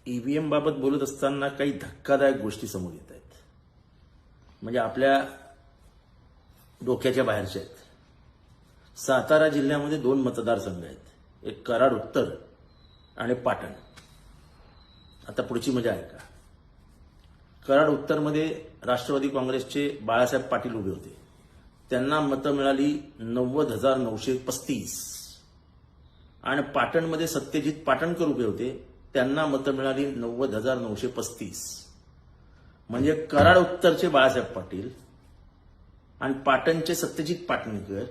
EVM बाबत बोलत असताना काही धक्कादायक गोष्टी समोर येत आहेत. म्हणजे आपल्या डोक्याच्या बाहेरच्या आहेत. सातारा जिल्ह्यामध्ये 2 मतदारसंघ आहेत, एक कराड उत्तर आणि पाटण. आता पुढची मजा आहे का? कराड उत्तरमध्ये राष्ट्रवादी काँग्रेसचे बाळासाहेब पाटील उभे होते. त्यांना मतं मिळाली 90,935. आणि पाटणमध्ये सत्यजित पाटणकर उभे होते, त्यांना मतं मिळाली 90,935. म्हणजे कराड उत्तरचे बाळासाहेब पाटील आणि पाटणचे सत्यजित पाटणकर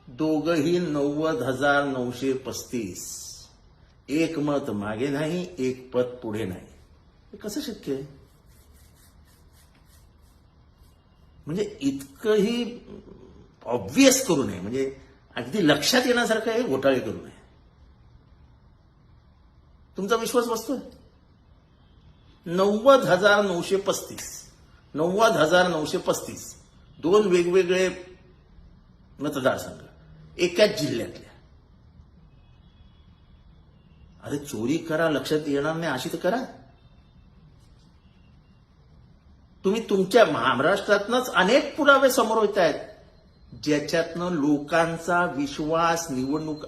दोघंही 90,935. एक मत मागे नाही, एक पद पुढे नाही. हे कसं शक्य आहे? म्हणजे इतकंही ऑब्व्हियस करू नये, म्हणजे अगदी लक्षात येण्यासारखं हे घोटाळे करू नये. तुमचा विश्वास बसतोय? 90,935. 90,935 2 वेगवेगळे मतदारसंघ एकाच जिल्ह्यातल्या. अरे चोरी करा, लक्षात येणार नाही अशी तर करा. तुम्ही तुमच्या महाराष्ट्रातनंच अनेक पुरावे समोर येत आहेत ज्याच्यातनं लोकांचा विश्वास निवडणूक